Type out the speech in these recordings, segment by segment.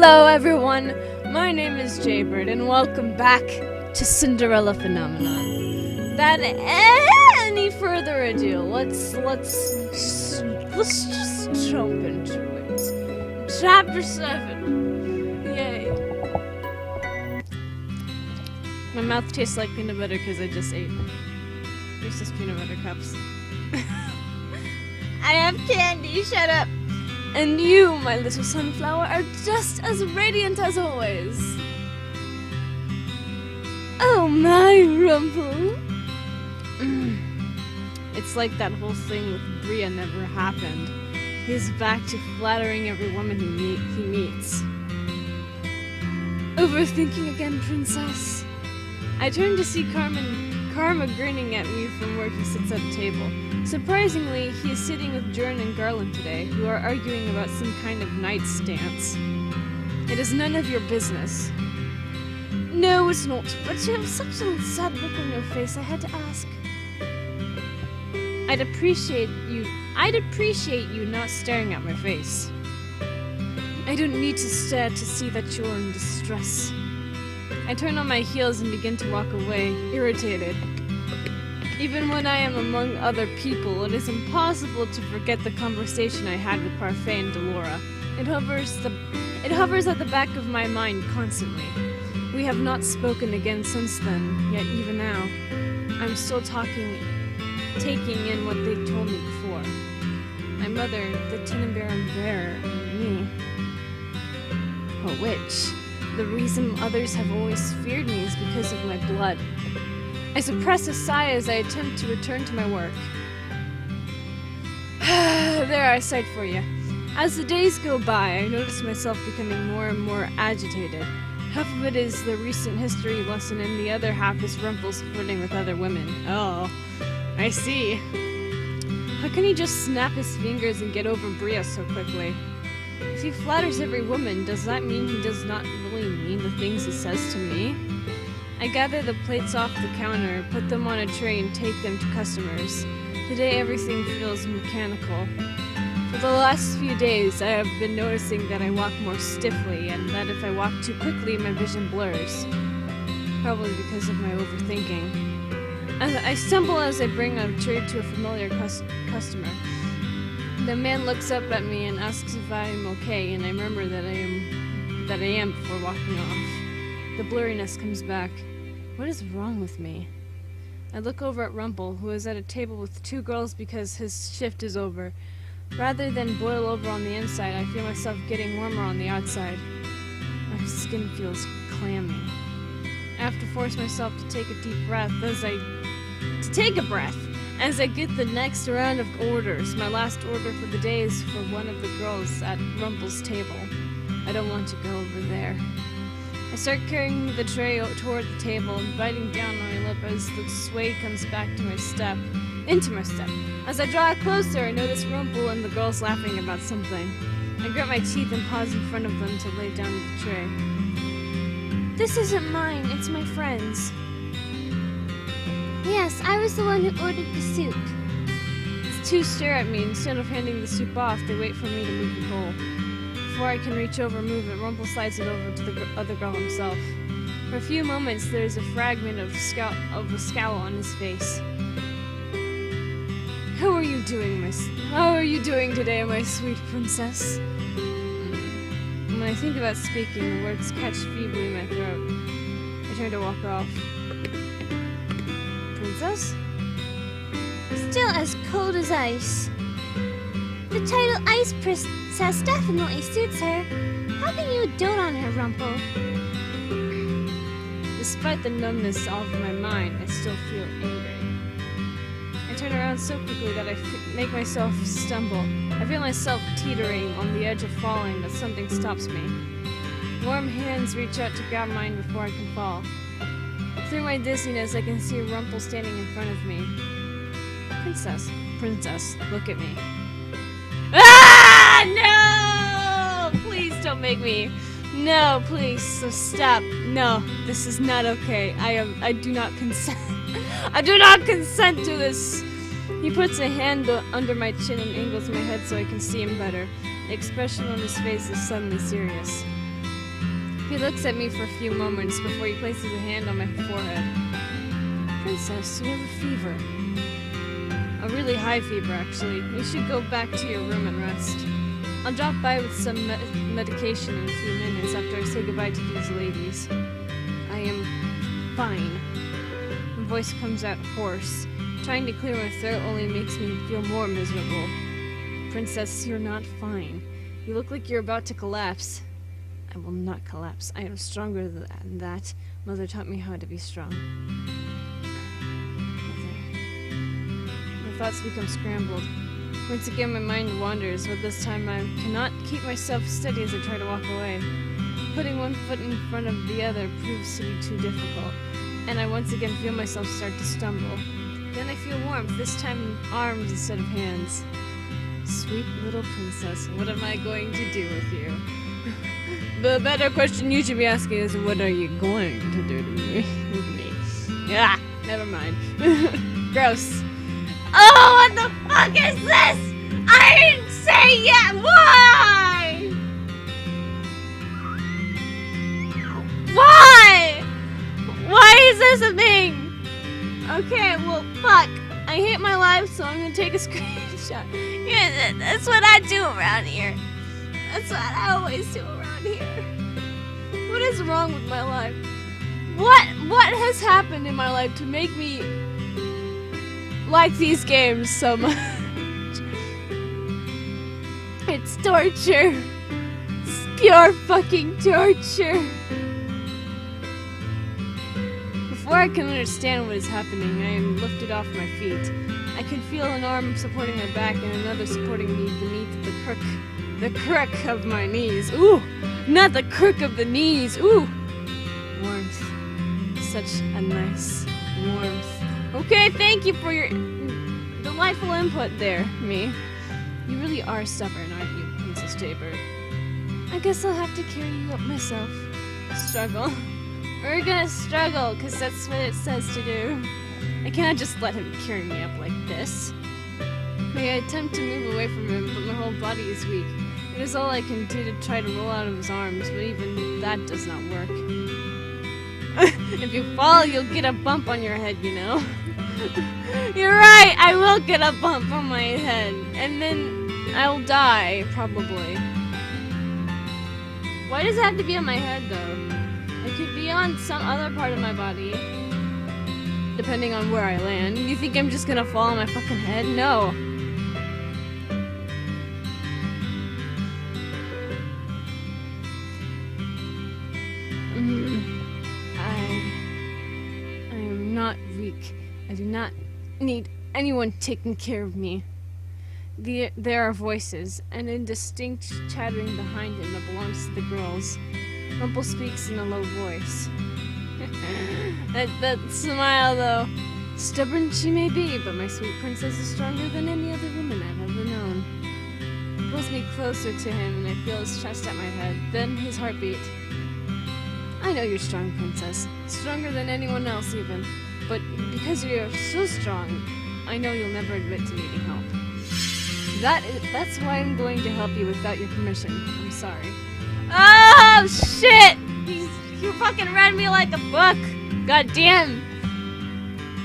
Hello everyone, my name is Jaybird and welcome back to Cinderella Phenomenon. Without any further ado, let's just jump into it. Chapter 7. Yay. My mouth tastes like peanut butter because I just ate Reese's peanut butter cups. I have candy, shut up! And you, my little sunflower, are just as radiant as always. Oh my, Rumple. It's like that whole thing with Bria never happened. He's back to flattering every woman he meets. Overthinking again, princess? I turn to see Karma grinning at me from where he sits at a table. Surprisingly, he is sitting with Jern and Garland today, who are arguing about some kind of knight's dance. It is none of your business. No, it's not, but you have such a sad look on your face, I had to ask. I'd appreciate you not staring at my face. I don't need to stare to see that you're in distress. I turn on my heels and begin to walk away, irritated. Even when I am among other people, it is impossible to forget the conversation I had with Parfait and Delora. It hovers at the back of my mind constantly. We have not spoken again since then, yet even now, I'm still taking in what they told me before. My mother, the Tenenbaum bear, and me. A witch. The reason others have always feared me is because of my blood. I suppress a sigh as I attempt to return to my work. There, I sighed for you. As the days go by, I notice myself becoming more and more agitated. Half of it is the recent history lesson, and the other half is Rumple's flirting with other women. Oh, I see. How can he just snap his fingers and get over Bria so quickly? If he flatters every woman, does that mean he does not really mean the things he says to me? I gather the plates off the counter, put them on a tray, and take them to customers. Today everything feels mechanical. For the last few days, I have been noticing that I walk more stiffly, and that if I walk too quickly, my vision blurs. Probably because of my overthinking. I stumble as I bring a tray to a familiar customer. The man looks up at me and asks if I am okay, and I remember that I am before walking off. The blurriness comes back. What is wrong with me? I look over at Rumple, who is at a table with two girls because his shift is over. Rather than boil over on the inside, I feel myself getting warmer on the outside. My skin feels clammy. I have to force myself to take a deep breath as I get the next round of orders. My last order for the day is for one of the girls at Rumple's table. I don't want to go over there. I start carrying the tray toward the table and biting down on my lip as the sway comes back into my step. As I draw closer, I notice Rumple and the girls laughing about something. I grit my teeth and pause in front of them to lay down the tray. This isn't mine, it's my friend's. Yes, I was the one who ordered the soup. The two stare at me. Instead of handing the soup off, they wait for me to move the bowl. Before I can reach over and move it, Rumple slides it over to the other girl himself. For a few moments, there is a fragment of a scowl on his face. How are you doing today, my sweet princess? When I think about speaking, the words catch feebly in my throat. I turn to walk off. Princess? Still as cold as ice. The title Ice Princess definitely suits her. How can you dote on her, Rumple? Despite the numbness of my mind, I still feel angry. I turn around so quickly that I make myself stumble. I feel myself teetering on the edge of falling, but something stops me. Warm hands reach out to grab mine before I can fall. Through my dizziness, I can see Rumple standing in front of me. Princess, look at me. Ah! No! Please don't make me. No, please, so stop. No, this is not okay. I do not consent. I do not consent to this. He puts a hand under my chin and angles my head so I can see him better. The expression on his face is suddenly serious. He looks at me for a few moments before he places a hand on my forehead. Princess, you have a fever. A really high fever, actually. You should go back to your room and rest. I'll drop by with some medication in a few minutes after I say goodbye to these ladies. I am fine. My voice comes out hoarse. Trying to clear my throat only makes me feel more miserable. Princess, you're not fine. You look like you're about to collapse. I will not collapse. I am stronger than that. Mother taught me how to be strong. Mother. My thoughts become scrambled. Once again my mind wanders, but this time I cannot keep myself steady as I try to walk away. Putting one foot in front of the other proves to be too difficult, and I once again feel myself start to stumble. Then I feel warmth, this time in arms instead of hands. Sweet little princess, what am I going to do with you? The better question you should be asking is, what are you going to do to me? With me? Yeah, never mind. Gross. Oh, what the fuck is this? I didn't say yet. Why? Why? Why is this a thing? Okay, well, fuck. I hate my life, so I'm gonna take a screenshot. Yeah, that's what I do around here. That's what I always do around here. What is wrong with my life? What has happened in my life to make me like these games so much? It's torture. It's pure fucking torture. Before I can understand what is happening, I am lifted off my feet. I can feel an arm supporting my back and another supporting me beneath the crook of my knees. Ooh, not the crook of the knees. Ooh, warmth. Such a nice warmth. Okay, thank you for your delightful input there, me. You really are stubborn, aren't you, Princess Jaybird? I guess I'll have to carry you up myself. Struggle. We're gonna struggle, because that's what it says to do. I cannot just let him carry me up like this. I attempt to move away from him, but my whole body is weak. It is all I can do to try to roll out of his arms, but even that does not work. If you fall, you'll get a bump on your head, you know? You're right, I will get a bump on my head, and then I'll die, probably. Why does it have to be on my head, though? It could be on some other part of my body, depending on where I land. You think I'm just gonna fall on my fucking head? No. I am not weak. I do not need anyone taking care of me. There are voices, an indistinct chattering behind him that belongs to the girls. Rumple speaks in a low voice. that smile, though. Stubborn she may be, but my sweet princess is stronger than any other woman I've ever known. He pulls me closer to him, and I feel his chest at my head, then his heartbeat. I know you're strong, princess. Stronger than anyone else, even. But because you're so strong, I know you'll never admit to needing help. That's why I'm going to help you without your permission. I'm sorry. Oh, shit! You fucking read me like a book! God damn!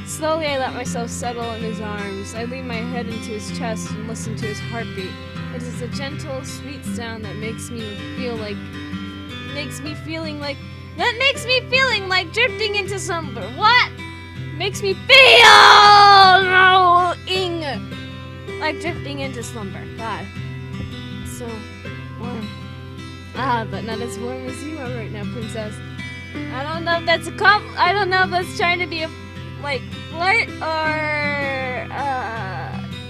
Slowly I let myself settle in his arms. I lean my head into his chest and listen to his heartbeat. It is a gentle, sweet sound that makes me feeling like drifting into slumber. What? Makes me feeling like drifting into slumber. God. So warm. But not as warm as you are right now, princess. I don't know if that's I don't know if that's trying to be a, flirt or,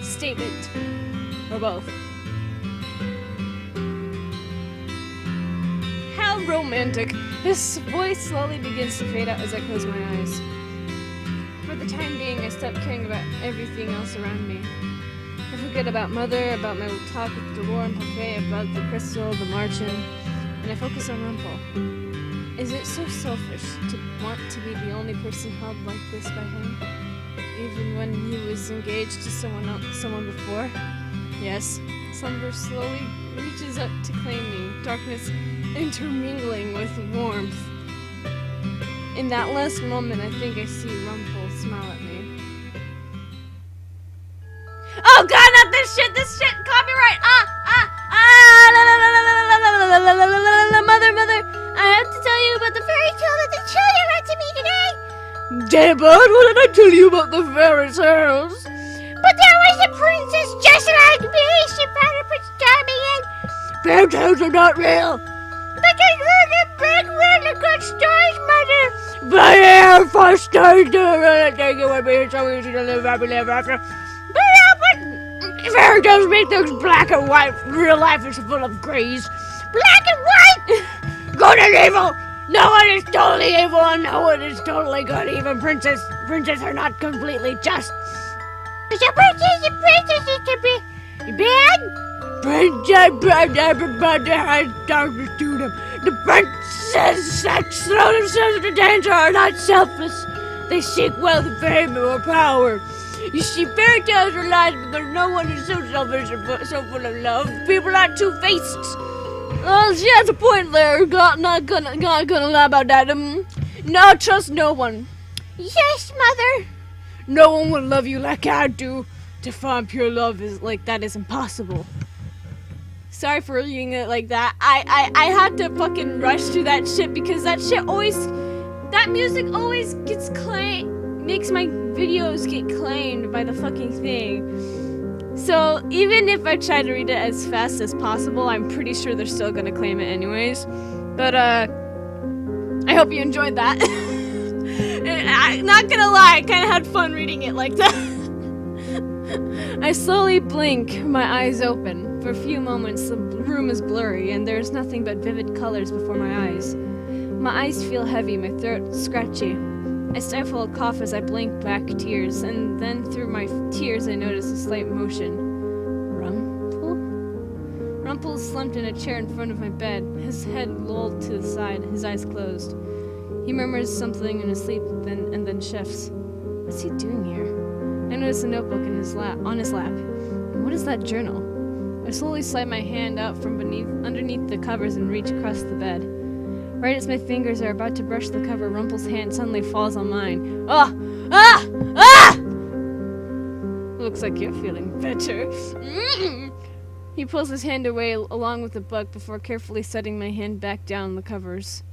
statement. Or both. How romantic. His voice slowly begins to fade out as I close my eyes. For the time being, I stop caring about everything else around me. I forget about Mother, about my talk with Delore and Parfait, about the crystal, the marching, and I focus on Rumple. Is it so selfish to want to be the only person held like this by him? Even when he was engaged to someone before? Yes, Slumber slowly reaches up to claim me, darkness intermingling with warmth. In that last moment, I think I see Rumpel smile at me. Oh god, not this shit! This shit! Copyright! Mother! I have to tell you about the fairy tale that the children read to me today! Jaybird, what did I tell you about the fairy tales? But there was a princess just like me! She found a Prince Charming and... Fairy tales are not real! But I heard a big really good stories, Mother! But yeah, first stories do really think it would be so easy to live happily ever after. But fairy tales make things black and white. Real life is full of grays. Black and white! Good and evil! No one is totally evil and no one is totally good. Even princes are not completely just. The princess is to be bad? Everybody has darkness to them. The princes that throw themselves into danger are not selfless. They seek wealth, fame, or power. You see, fairy tales are lies because no one is so selfish and so full of love. People are two-faced. Oh, she has a point there. Not gonna lie about that. No, trust no one. Yes, Mother. No one will love you like I do. To find pure love is impossible. Sorry for reading it like that. I had to fucking rush through that shit because that music always gets makes my videos get claimed by the fucking thing. So even if I try to read it as fast as possible, I'm pretty sure they're still gonna claim it anyways. But I hope you enjoyed that. I'm not gonna lie, I kinda had fun reading it like that. I slowly blink, my eyes open. For a few moments, the room is blurry, and there's nothing but vivid colors before my eyes. My eyes feel heavy, my throat scratchy. I stifle a cough as I blink back tears, and then through my tears I notice a slight motion. Rumpel is slumped in a chair in front of my bed, his head lolled to the side, his eyes closed. He murmurs something in his sleep, and then shifts. What's he doing here? I notice a notebook on his lap. And what is that journal? I slowly slide my hand out from underneath the covers and reach across the bed. Right as my fingers are about to brush the cover, Rumpel's hand suddenly falls on mine. Looks like you're feeling better. He pulls his hand away along with the book before carefully setting my hand back down the covers.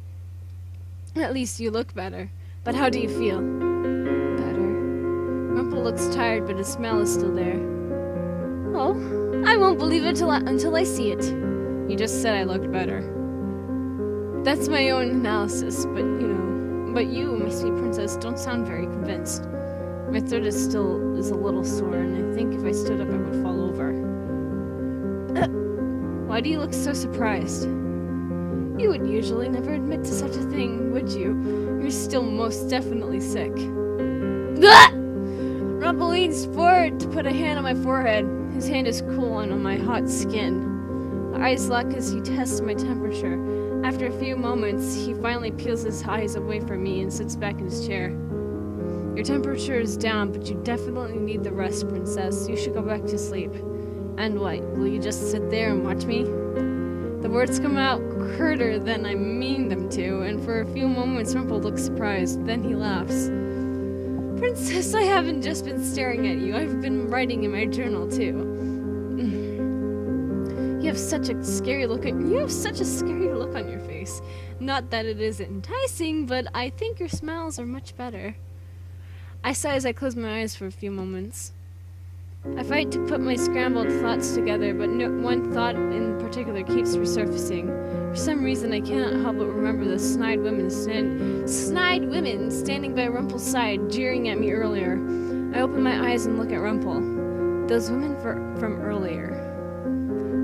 At least you look better. But how do you feel? Better. Rumpel looks tired, but his smile is still there. Oh, I won't believe it until I see it. You just said I looked better. That's my own analysis, but you, my sweet princess, don't sound very convinced. My throat is a little sore, and I think if I stood up I would fall over. Why do you look so surprised? You would usually never admit to such a thing, would you? You're still most definitely sick. Rumpel leans forward to put a hand on my forehead. His hand is cool and on my hot skin. Our eyes lock as he tests my temperature. After a few moments, he finally peels his eyes away from me and sits back in his chair. Your temperature is down, but you definitely need the rest, princess. You should go back to sleep. And what, will you just sit there and watch me? The words come out curter than I mean them to, and for a few moments Rumpel looks surprised. Then he laughs. Princess, I haven't just been staring at you. I've been writing in my journal, too. You have such a scary look on your face. Not that it isn't enticing, but I think your smiles are much better. I sigh as I close my eyes for a few moments. I fight to put my scrambled thoughts together, but one thought in particular keeps resurfacing. For some reason, I cannot help but remember the snide women standing by Rumpel's side, jeering at me earlier. I open my eyes and look at Rumpel. Those women from earlier.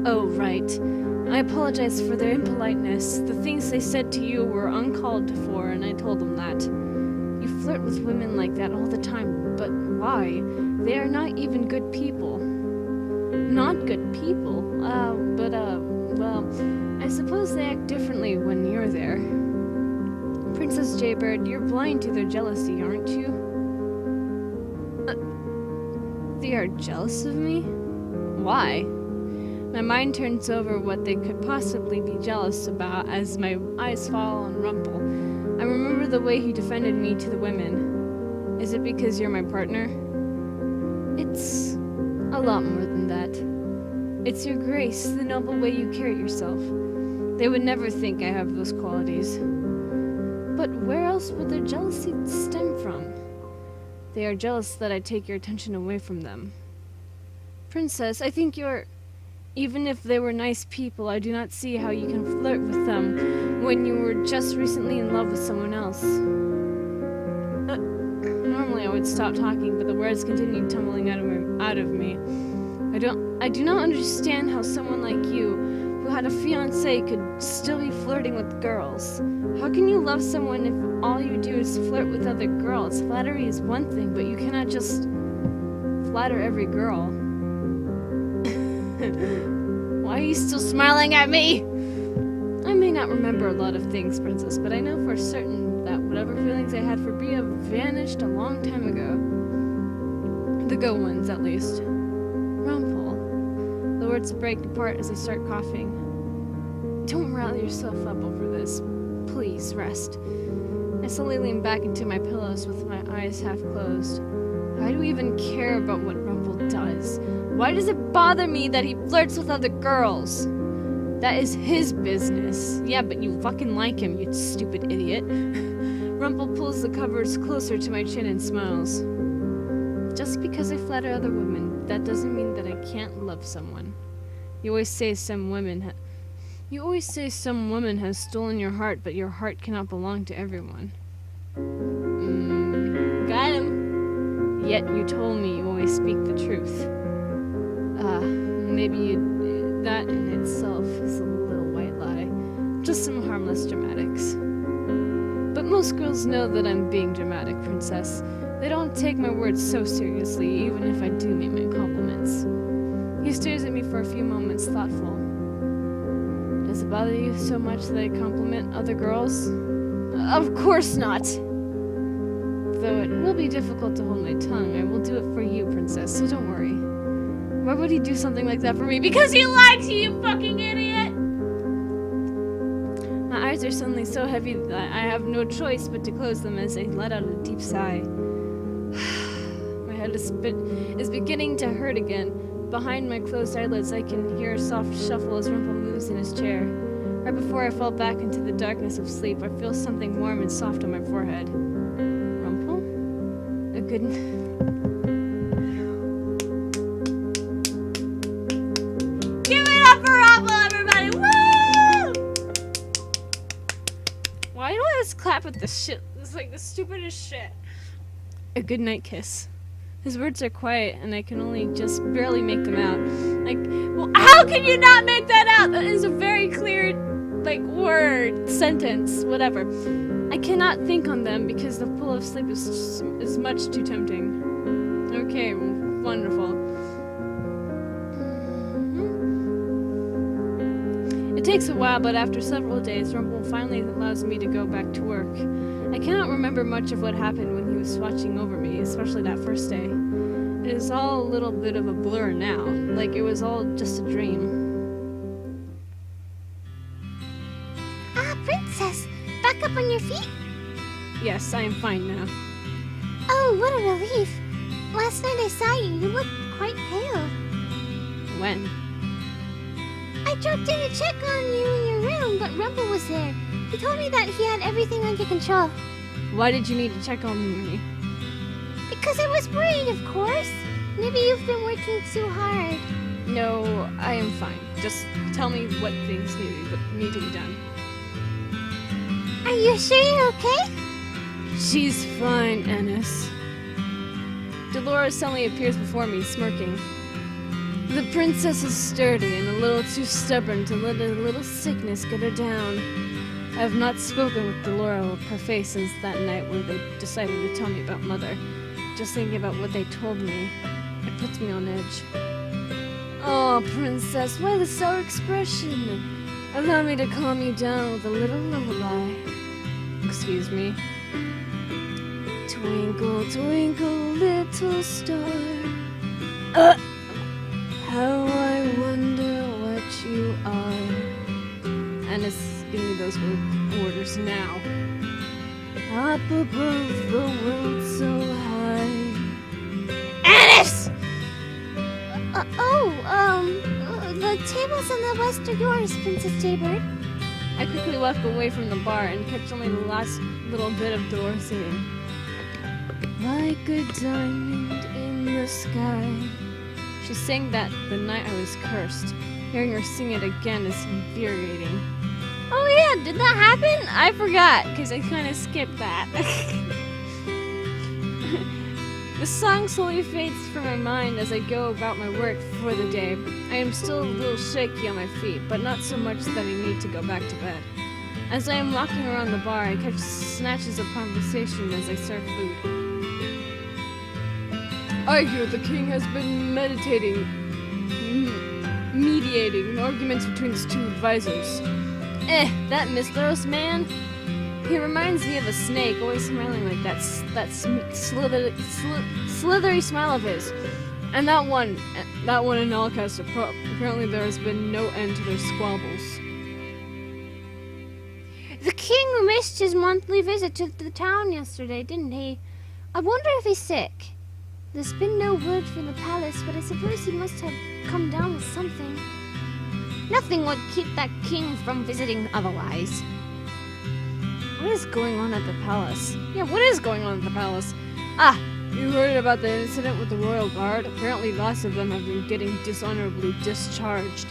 Oh, right. I apologize for their impoliteness. The things they said to you were uncalled for, and I told them that. You flirt with women like that all the time, but why? They are not even good people. Not good people? Well, I suppose they act differently when you're there. Princess Jaybird, you're blind to their jealousy, aren't you? They are jealous of me? Why? My mind turns over what they could possibly be jealous about as my eyes fall on Rumple. I remember the way he defended me to the women. Is it because you're my partner? It's a lot more than that. It's your grace, the noble way you carry yourself. They would never think I have those qualities. But where else would their jealousy stem from? They are jealous that I take your attention away from them. Princess, I think you're... Even if they were nice people, I do not see how you can flirt with them when you were just recently in love with someone else. Normally I would stop talking, but the words continued tumbling out of me. I do not understand how someone like you, who had a fiancé, could still be flirting with girls. How can you love someone if all you do is flirt with other girls? Flattery is one thing, but you cannot just flatter every girl. Why are you still smiling at me? I may not remember a lot of things, Princess, but I know for certain that whatever feelings I had for Bria vanished a long time ago. The good ones, at least. Rumpel. The words break apart as I start coughing. Don't rile yourself up over this. Please, rest. I slowly lean back into my pillows with my eyes half closed. Why do we even care about what Rumpel does? Why does it bother me that he flirts with other girls? That is his business. Yeah, but you fucking like him, you stupid idiot. Rumpel pulls the covers closer to my chin and smiles. Just because I flatter other women, that doesn't mean that I can't love someone. You always say some woman has stolen your heart, but your heart cannot belong to everyone. Got him. Yet you told me you always speak the truth. Maybe that in itself is a little white lie. Just some harmless dramatics. But most girls know that I'm being dramatic, Princess. They don't take my words so seriously, even if I do make my compliments. He stares at me for a few moments, thoughtful. Does it bother you so much that I compliment other girls? Of course not! Though it will be difficult to hold my tongue, I will do it for you, Princess, so don't worry. Why would he do something like that for me? Because he likes you, you fucking idiot! My eyes are suddenly so heavy that I have no choice but to close them as I let out a deep sigh. My head is beginning to hurt again. Behind my closed eyelids, I can hear a soft shuffle as Rumpel moves in his chair. Right before I fall back into the darkness of sleep, I feel something warm and soft on my forehead. Rumpel? A good... Give it up for Rumpel, everybody! Woo! Why do I just clap at this shit? It's like the stupidest shit. A good night kiss. His words are quiet, and I can only just barely make them out. Like, well, how can you not make that out? That is a very clear, word, sentence, whatever. I cannot think on them because the pull of sleep is much too tempting. Okay, wonderful. It takes a while, but after several days, Rumpel finally allows me to go back to work. I cannot remember much of what happened when he was watching over me, especially that first day. It is all a little bit of a blur now, like it was all just a dream. Princess, back up on your feet? Yes, I am fine now. Oh, what a relief. Last night I saw you. You looked quite pale. When? I dropped in to check on you in your room, but Rumpel was there. He told me that he had everything under control. Why did you need to check on me? Because I was worried, of course. Maybe you've been working too hard. No, I am fine. Just tell me what things need to be done. Are you sure you're okay? She's fine, Ennis. Dolores suddenly appears before me, smirking. The princess is sturdy and a little too stubborn to let a little sickness get her down. I have not spoken with Delora per face since that night when they decided to tell me about Mother. Just thinking about what they told me, it puts me on edge. Oh, Princess, why the sour expression? Allow me to calm you down with a little lullaby. Excuse me. Twinkle, twinkle, little star. How I wonder those orders now. Up above the world so high. Alice! The tables on the west are yours, Princess Jaybird. I quickly walked away from the bar and kept only the last little bit of Dora singing. Like a diamond in the sky. She sang that the night I was cursed. Hearing her sing it again is infuriating. Oh yeah, did that happen? I forgot, because I kind of skipped that. The song slowly fades from my mind as I go about my work for the day. I am still a little shaky on my feet, but not so much that I need to go back to bed. As I am walking around the bar, I catch snatches of conversation as I serve food. I hear the king has been mediating arguments between his two advisors. That Mistros man? He reminds me of a snake, always smiling like that slithery smile of his. And that one in Alcester, apparently there has been no end to their squabbles. The king missed his monthly visit to the town yesterday, didn't he? I wonder if he's sick. There's been no word from the palace, but I suppose he must have come down with something. Nothing would keep that king from visiting otherwise. What is going on at the palace? Yeah, what is going on at the palace? Ah, you heard about the incident with the royal guard? Apparently lots of them have been getting dishonorably discharged.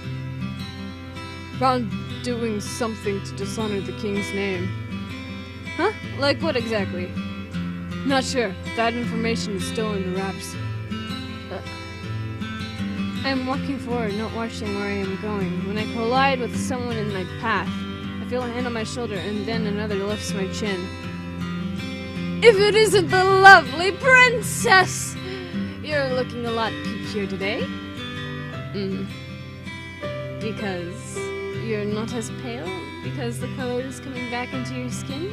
Found doing something to dishonor the king's name. Huh? Like what exactly? Not sure. That information is still in the wraps. I'm walking forward, not watching where I am going. When I collide with someone in my path, I feel a hand on my shoulder, and then another lifts my chin. If it isn't the lovely princess! You're looking a lot peachier today. Because you're not as pale? Because the color is coming back into your skin?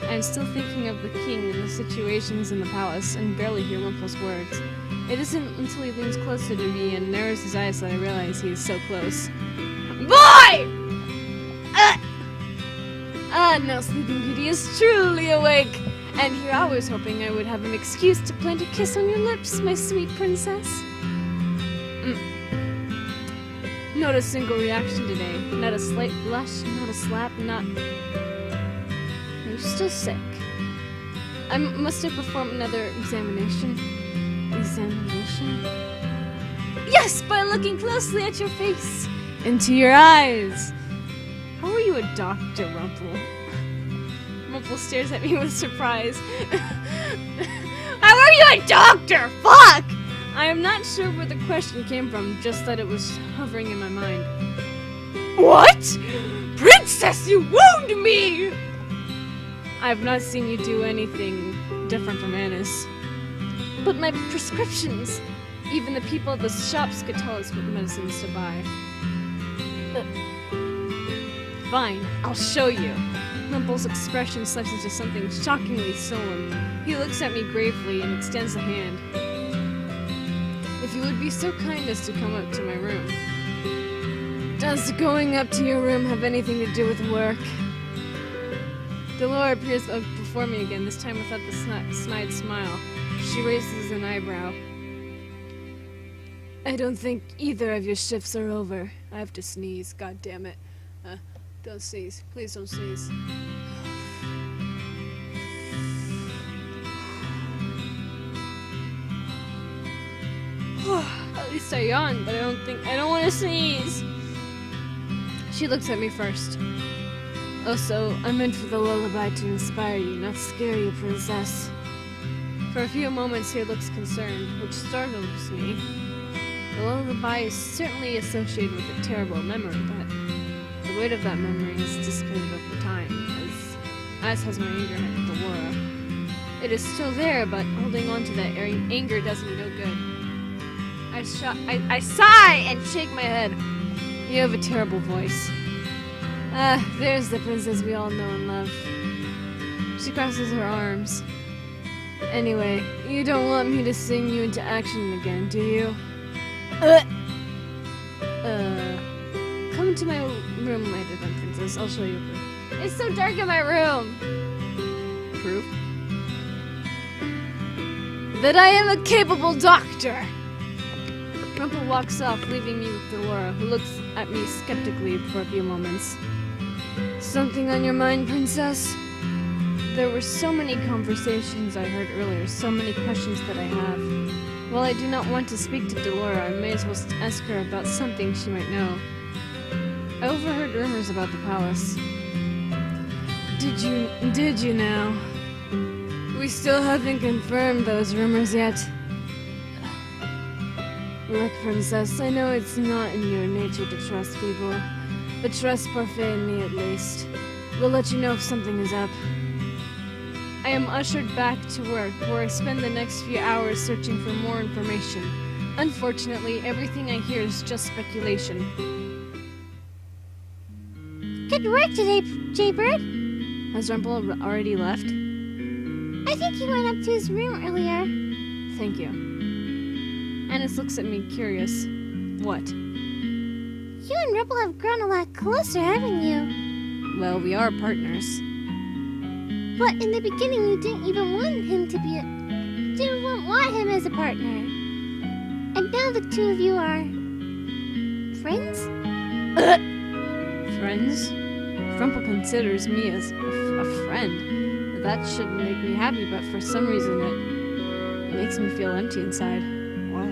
I'm still thinking of the king and the situations in the palace, and barely hear Rumple's words. It isn't until he leans closer to me and narrows his eyes that I realize he is so close. Boy! Now Sleeping Beauty is truly awake! And here I was hoping I would have an excuse to plant a kiss on your lips, my sweet princess. Not a single reaction today. Not a slight blush, not a slap, not... You're still sick. I must have performed another examination. Yes, by looking closely at your face. Into your eyes. How are you a doctor, Rumple? Rumple stares at me with surprise. How are you a doctor? Fuck! I am not sure where the question came from, just that it was hovering in my mind. What? Princess, you wound me! I have not seen you do anything different from Annis. But my prescriptions! Even the people at the shops could tell us what medicines to buy. Fine, I'll show you. Rumple's expression slips into something shockingly solemn. He looks at me gravely and extends a hand. If you would be so kind as to come up to my room. Does going up to your room have anything to do with work? Delora appears before me again, this time without the snide smile. She raises an eyebrow. I don't think either of your shifts are over. I have to sneeze, god damn it. Don't sneeze. Please don't sneeze. At least I yawn, but I don't want to sneeze. She looks at me first. Also, I meant for the lullaby to inspire you, not scare you, princess. For a few moments he looks concerned, which startles me. The lullaby is certainly associated with a terrible memory, but the weight of that memory has dissipated over time, as has my anger at Delora. It is still there, but holding on to that anger does me no good. I sigh and shake my head. You have a terrible voice. There's the princess we all know and love. She crosses her arms. Anyway, you don't want me to sing you into action again, do you? Come to my room later then, princess. I'll show you. It's so dark in my room. Proof that I am a capable doctor. Rumple walks off, leaving me with Delora, who looks at me skeptically for a few moments. Something on your mind, princess? There were so many conversations I heard earlier, so many questions that I have. While I do not want to speak to Delora, I may as well ask her about something she might know. I overheard rumors about the palace. Did you now? We still haven't confirmed those rumors yet. Look, princess, I know it's not in your nature to trust people, but trust Parfait and me at least. We'll let you know if something is up. I am ushered back to work, where I spend the next few hours searching for more information. Unfortunately, everything I hear is just speculation. Good work today, Jaybird. Has Rumple already left? I think he went up to his room earlier. Thank you. Annis looks at me, curious. What? You and Rumple have grown a lot closer, haven't you? Well, we are partners. But in the beginning, you didn't even want him to be didn't want him as a partner. And now the two of you are friends? Friends? Rumple considers me as a friend. That should make me happy, but for some reason it makes me feel empty inside. Why?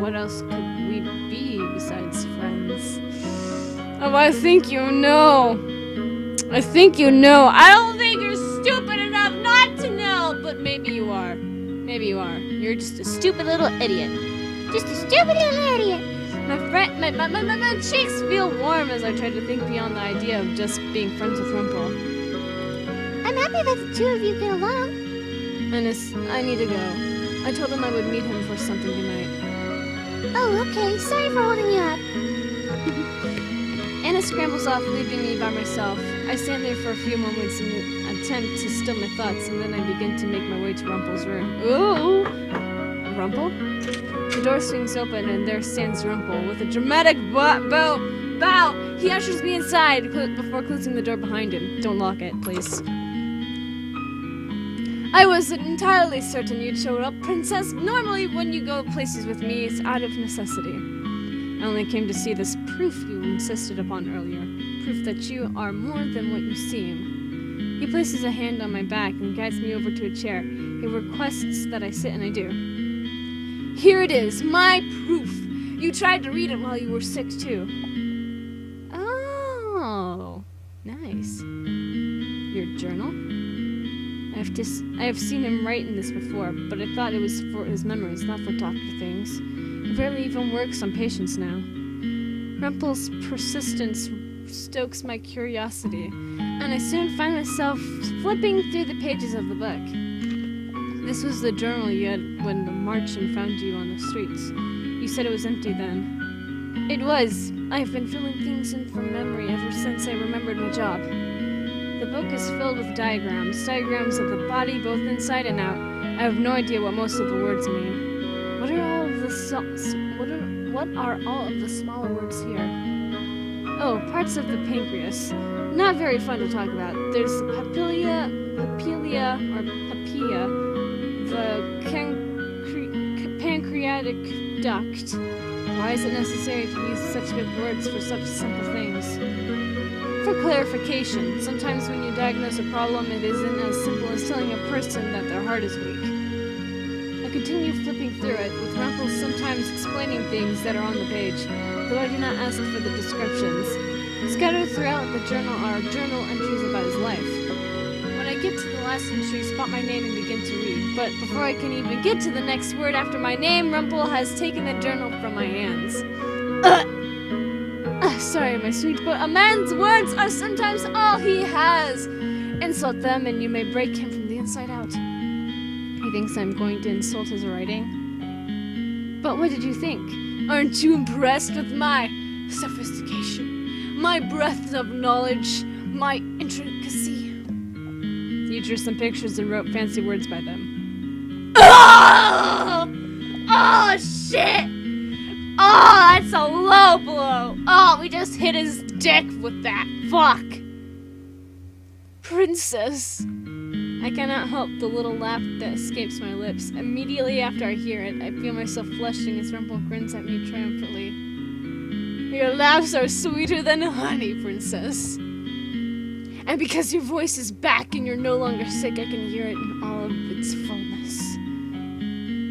What else could we be besides friends? Oh, I think you know. I think you know. I don't think you're stupid enough not to know, but maybe you are. Maybe you are. You're just a stupid little idiot. Just a stupid little idiot. My cheeks feel warm as I try to think beyond the idea of just being friends with Rumple. I'm happy that the two of you get along. Annis, I need to go. I told him I would meet him for something tonight. Oh, okay. Sorry for holding you up. Anna scrambles off, leaving me by myself. I stand there for a few moments in an attempt to still my thoughts, and then I begin to make my way to Rumple's room. Ooh! Rumple? The door swings open, and there stands Rumple. With a dramatic bow! He ushers me inside before closing the door behind him. Don't lock it, please. I was entirely certain you'd show up, Princess. Normally, when you go places with me, it's out of necessity. I only came to see this proof you insisted upon earlier. Proof that you are more than what you seem. He places a hand on my back and guides me over to a chair. He requests that I sit, and I do. Here it is, my proof. You tried to read it while you were sick, too. Oh, nice. Your journal? I have seen him write in this before, but I thought it was for his memories, not for doctor things. He barely even works on patients now. Rumple's persistence stokes my curiosity, and I soon find myself flipping through the pages of the book. This was the journal you had when the Martian found you on the streets. You said it was empty then. It was. I have been filling things in from memory ever since I remembered my job. The book is filled with diagrams of the body both inside and out. I have no idea what most of the words mean. What are all of the smaller words here? Oh, parts of the pancreas. Not very fun to talk about. There's papilla, the pancreatic duct. Why is it necessary to use such big words for such simple things? For clarification, sometimes when you diagnose a problem, it isn't as simple as telling a person that their heart is weak. I continue flipping through it, with Rumple sometimes explaining things that are on the page, though I do not ask for the descriptions. Scattered throughout the journal are journal entries about his life. When I get to the last entry, spot my name and begin to read, but before I can even get to the next word after my name, Rumple has taken the journal from my hands. Sorry, my sweet, but a man's words are sometimes all he has. Insult them and you may break him from the inside out. He thinks I'm going to insult his writing. But what did you think? Aren't you impressed with my sophistication, my breadth of knowledge, my intricacy? You drew some pictures and wrote fancy words by them. Oh, shit! Oh, that's a low blow. Oh, we just hit his dick with that. Fuck. Princess! I cannot help the little laugh that escapes my lips. Immediately after I hear it, I feel myself flushing as Rumple grins at me triumphantly. Your laughs are sweeter than honey, Princess. And because your voice is back and you're no longer sick, I can hear it in all of its fullness.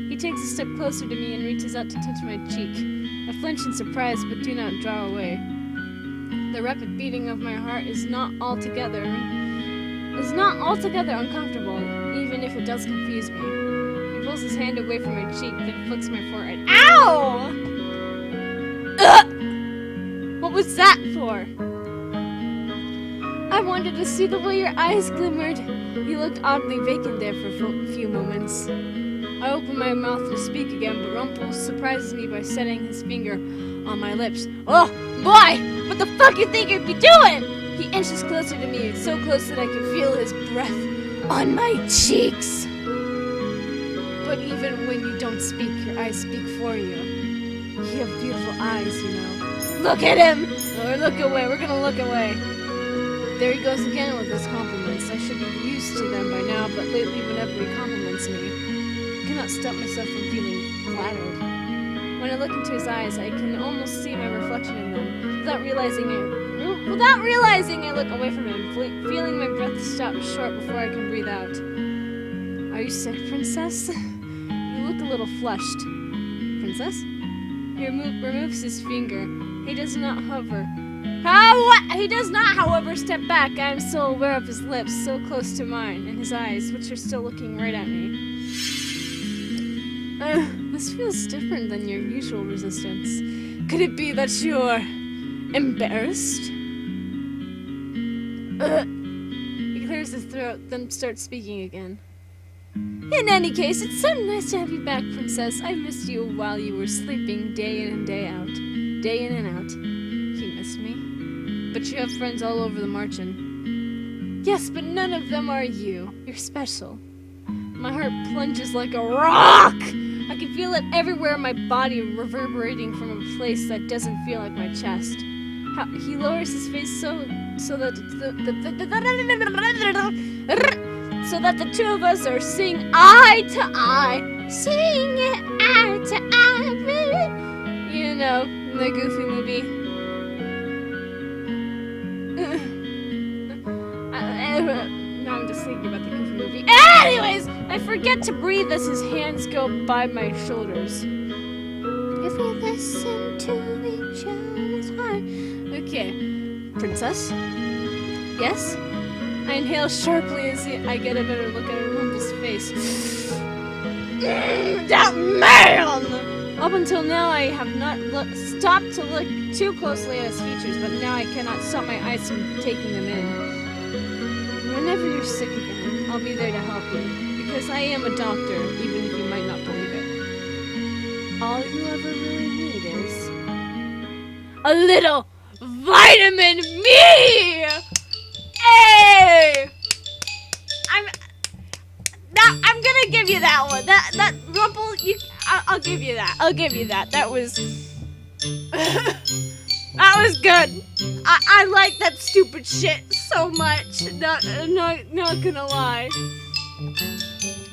He takes a step closer to me and reaches out to touch my cheek. I flinch in surprise, but do not draw away. The rapid beating of my heart is not altogether uncomfortable, even if it does confuse me. He pulls his hand away from my cheek, then flicks my forehead. Ow! Ugh! What was that for? I wanted to see the way your eyes glimmered. You looked oddly vacant there for a few moments. I open my mouth to speak again, but Rumple surprises me by setting his finger on my lips. Oh, boy! What the fuck you think you'd be doing? He inches closer to me, so close that I can feel his breath on my cheeks. But even when you don't speak, your eyes speak for you. You have beautiful eyes, you know. Look at him! Or look away. We're gonna look away. There he goes again with his compliments. I should be used to them by now, but lately whenever he compliments me, I cannot stop myself from feeling flattered. When I look into his eyes, I can almost see my reflection in them. Without realizing, I look away from him, feeling my breath stop short before I can breathe out. Are you sick, Princess? You look a little flushed. Princess? He removes his finger. He does not, however, step back. I am still aware of his lips, so close to mine, and his eyes, which are still looking right at me. This feels different than your usual resistance. Could it be that you're embarrassed? He clears his throat, then starts speaking again. In any case, it's so nice to have you back, Princess. I missed you while you were sleeping day in and day out. Day in and out. He missed me. But you have friends all over the Marchen. Yes, but none of them are you. You're special. My heart plunges like a rock! I can feel it everywhere in my body, reverberating from a place that doesn't feel like my chest. He lowers his face so that the two of us are seeing eye to eye. Seeing it eye to eye. You know, the Goofy movie. Now I'm just thinking about the Goofy movie. Anyways, I forget to breathe as his hands go by my shoulders. If we listen to each other's heart. Okay, Princess? Yes? I inhale sharply as I get a better look at Rumple's face. That man! Up until now, I have not stopped to look too closely at his features, but now I cannot stop my eyes from taking them in. Whenever you're sick again, I'll be there to help you, because I am a doctor, even if you might not believe it. All you ever really need is a little vitamin me! Hey! I'm gonna give you that one. That Rumple, I'll give you that. I'll give you that. That was that was good. I like that stupid shit so much. Not gonna lie.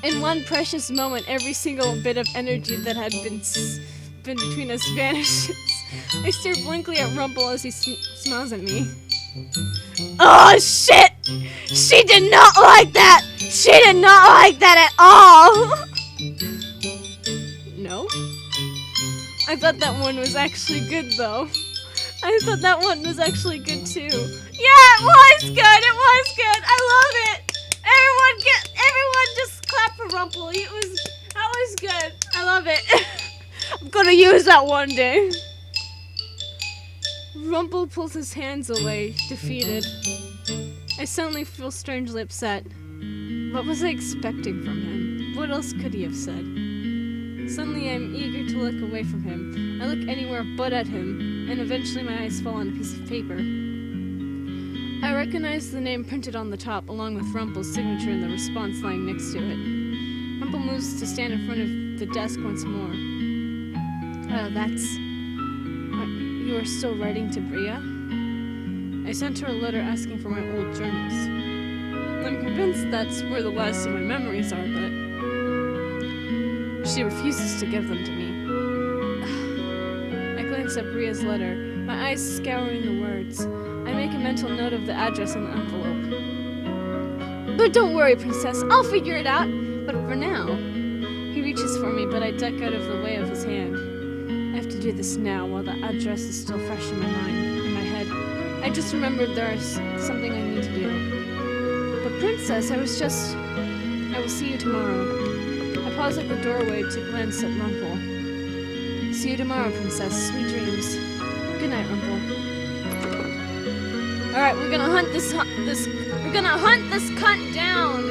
In one precious moment, every single bit of energy that had been between us vanishes. I stare blankly at Rumple as he smiles at me. Oh shit! She did not like that! She did not like that at all! No? I thought that one was actually good though. I thought that one was actually good too. Yeah, it was good! It was good! I love it! Everyone just clap for Rumple. That was good. I love it. I'm gonna use that one day. Rumple pulls his hands away, defeated. I suddenly feel strangely upset. What was I expecting from him? What else could he have said? Suddenly I'm eager to look away from him. I look anywhere but at him, and eventually my eyes fall on a piece of paper. I recognize the name printed on the top, along with Rumple's signature and the response lying next to it. Rumple moves to stand in front of the desk once more. You are still writing to Bria? I sent her a letter asking for my old journals. I'm convinced that's where the last of my memories are, but she refuses to give them to me. I glance at Bria's letter, my eyes scouring the words. I make a mental note of the address on the envelope. But don't worry, Princess, I'll figure it out. But for now... He reaches for me, but I duck out of the way of his hand. I have to do this now, while the address is still fresh in my mind, in my head. I just remembered there's something I need to do. But Princess, I will see you tomorrow. I pause at the doorway to glance at Rumple. See you tomorrow, Princess. Sweet dreams. Good night, Rumple. Alright, we're gonna hunt this cunt down!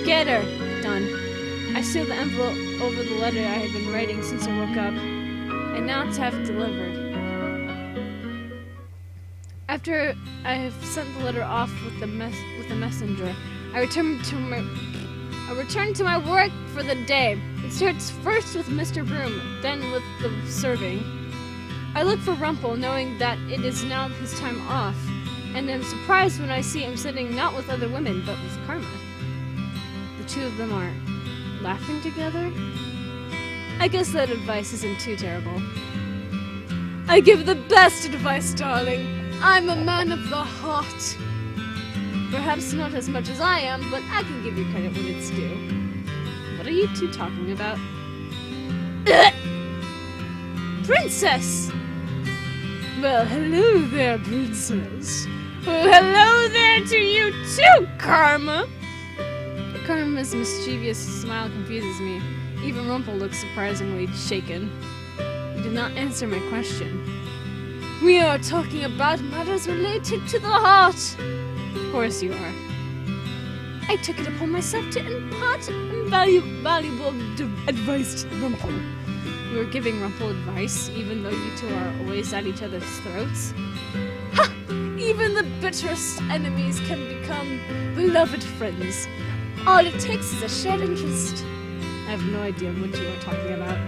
Get her! Done. I sealed the envelope over the letter I had been writing since I woke up, and now to have it delivered. After I have sent the letter off with the messenger, I return to my work for the day. It starts first with Mr. Broom, then with the serving. I look for Rumple, knowing that it is now his time off, and am surprised when I see him sitting not with other women, but with Karma. The two of them are laughing together? I guess that advice isn't too terrible. I give the best advice, darling. I'm a man of the heart. Perhaps not as much as I am, but I can give you credit when it's due. What are you two talking about? Princess! Well, hello there, Princess. Well, hello there to you too, Karma! Karma's mischievous smile confuses me. Even Rumple looks surprisingly shaken. He did not answer my question. We are talking about matters related to the heart. Of course you are. I took it upon myself to impart valuable advice to Rumple. You are giving Rumple advice, even though you two are always at each other's throats? Ha! Even the bitterest enemies can become beloved friends. All it takes is a shared interest. I have no idea what you are talking about.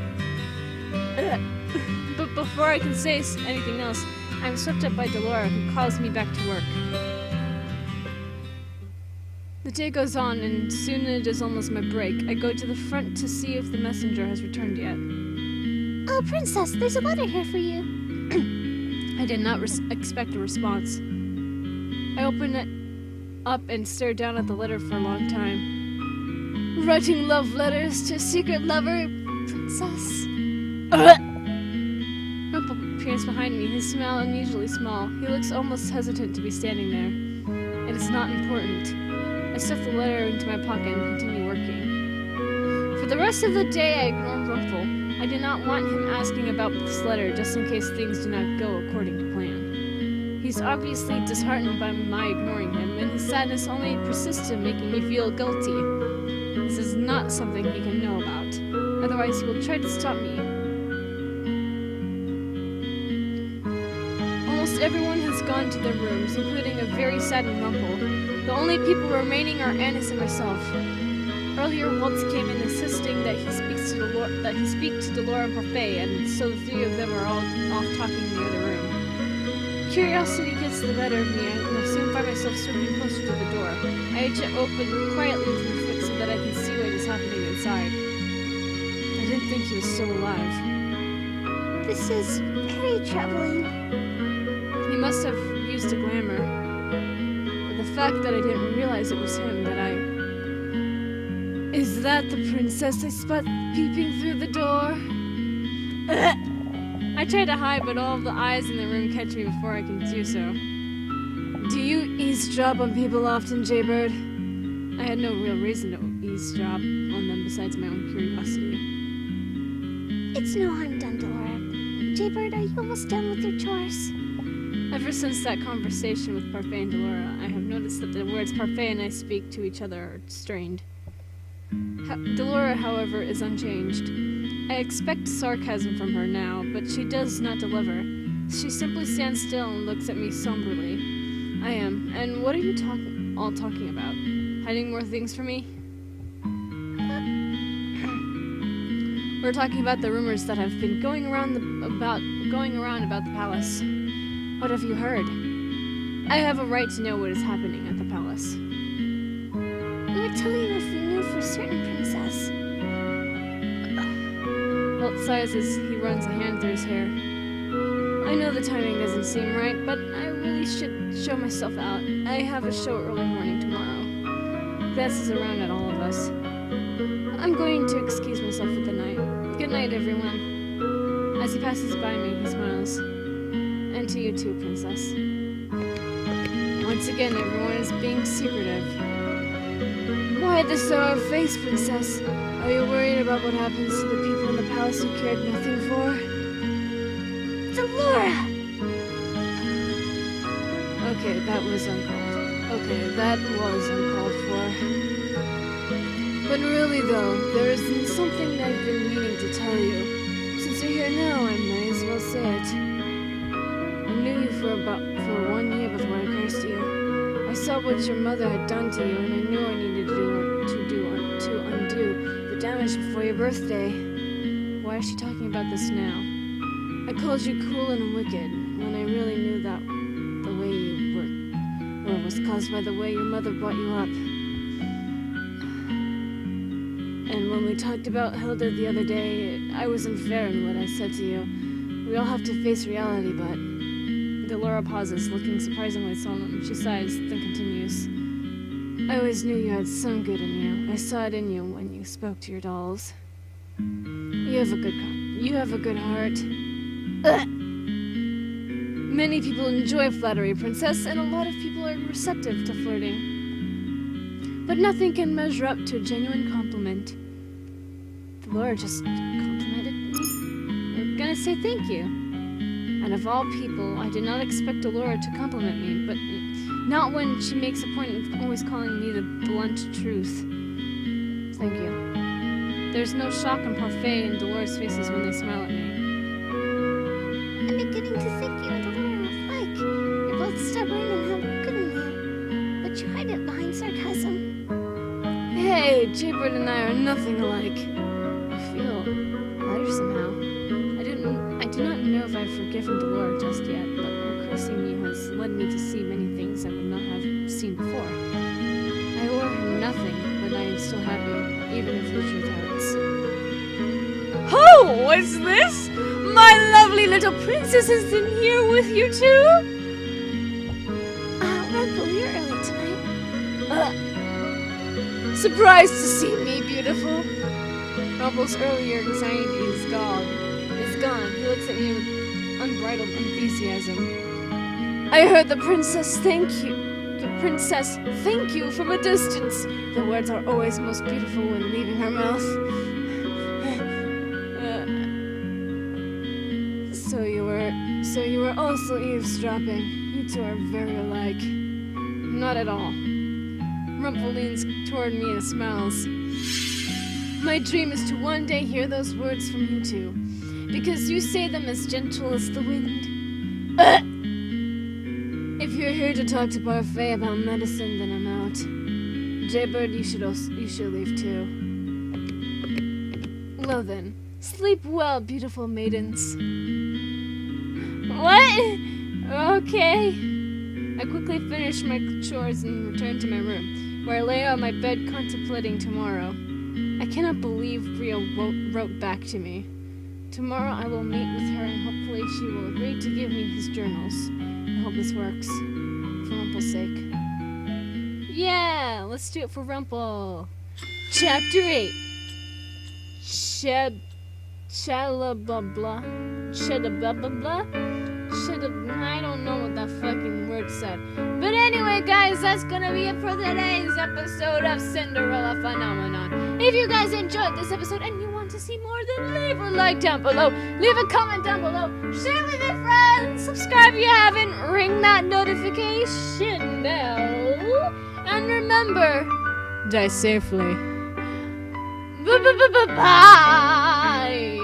But before I can say anything else, I'm swept up by Delora, who calls me back to work. The day goes on, and soon it is almost my break. I go to the front to see if the messenger has returned yet. Oh, Princess, there's a letter here for you. I did not expect a response. I open it up and stare down at the letter for a long time. Writing love letters to a secret lover, Princess. Rumple appears behind me, his smile unusually small. He looks almost hesitant to be standing there. It is not important. I stuff the letter into my pocket and continue working. For the rest of the day, I ignore Rumple. I do not want him asking about this letter, just in case things do not go according to plan. He's obviously disheartened by my ignoring him, and his sadness only persists in making me feel guilty. This is not something he can know about. Otherwise, he will try to stop me. Almost everyone has gone to their rooms, including a very saddened Rumple. The only people remaining are Annis and myself. Earlier, Waltz came in insisting that he speak to Delora and Parfait, and so the three of them are all off talking in the other room. Curiosity gets the better of me, and I soon find myself slipping closer to the door. I edge it open quietly with my foot so that I can see what is happening inside. I didn't think he was still alive. This is very troubling. He must have used a glamour. But the fact that I didn't realize it was him, that I... Is that the princess I spot peeping through the door? I try to hide, but all of the eyes in the room catch me before I can do so. Do you eavesdrop on people often, Jaybird? I had no real reason to eavesdrop on them besides my own curiosity. It's no harm done, Delora. Jaybird, are you almost done with your chores? Ever since that conversation with Parfait and Delora, I have noticed that the words Parfait and I speak to each other are strained. Delora, however, is unchanged. I expect sarcasm from her now, but she does not deliver. She simply stands still and looks at me somberly. I am. And what are you all talking about? Hiding more things from me? We're talking about the rumors that have been going around about the palace. What have you heard? I have a right to know what is happening at the palace. tell you if we knew for certain, Princess. Walt sighs as he runs a hand through his hair. I know the timing doesn't seem right, but I really should show myself out. I have a show early morning tomorrow. Glass is around at all of us. I'm going to excuse myself for the night. Good night, everyone. As he passes by me, he smiles. And to you too, Princess. Once again, everyone is being secretive. Why the sour face, Princess? Are you worried about what happens to the people in the palace you cared nothing for? Delora! Okay, that was uncalled for. But really though, there is something I've been meaning to tell you. Since you're here now, I might as well say it. I knew you for 1 year before I cursed you. I saw what your mother had done to you, and I knew I needed to undo the damage before your birthday. Why is she talking about this now? I called you cruel and wicked when I really knew that the way you were was caused by the way your mother brought you up. And when we talked about Hilda the other day, I was unfair in what I said to you. We all have to face reality, but... Delora pauses, looking surprisingly solemn. She sighs, then continues. I always knew you had some good in you. I saw it in you when you spoke to your dolls. You have a good heart. Ugh. Many people enjoy flattery, Princess, and a lot of people are receptive to flirting. But nothing can measure up to a genuine compliment. Delora just complimented me. We're gonna say thank you. And of all people, I did not expect Delora to compliment me, but not when she makes a point of always calling me the blunt truth. Thank you. There's no shock and parfait in Delora's faces when they smile at me. I'm beginning to think you and Delora are alike. You're both stubborn and have good in you, but you hide it behind sarcasm. Hey, Jaybird and I are nothing alike. I feel lighter somehow. I do not know if I've forgiven Delora just yet, but her cursing you has led me to see many things I would not have seen before. I owe her nothing, but I am still happy, even if the truth hurts. Oh, what's this? My lovely little princess is in here with you too? Rumple, you're early tonight. Surprised to see me, beautiful. Rumple's earlier anxiety is gone. He looks at me with unbridled enthusiasm. I heard the princess thank you from a distance. The words are always most beautiful when leaving her mouth. So you were also eavesdropping. You two are very alike. Not at all. Rumple leans toward me and smiles. My dream is to one day hear those words from you two. Because you say them as gentle as the wind. If you're here to talk to Parfait about medicine, then I'm out. Jaybird, you should leave too. Well then, sleep well, beautiful maidens. What? Okay. I quickly finish my chores and return to my room, where I lay on my bed contemplating tomorrow. I cannot believe Bria wrote back to me. Tomorrow I will meet with her and hopefully she will agree to give me his journals. I hope this works. For Rumple's sake. Yeah, let's do it for Rumple. Chapter 8. Shadababla. I don't know what that fucking word said. But anyway, guys, that's gonna be it for today's episode of Cinderella Phenomenon. If you guys enjoyed this episode and you want to see more, then leave a like down below. Leave a comment down below. Share with your friends. Subscribe if you haven't. Ring that notification bell. And remember, die safely. Bye.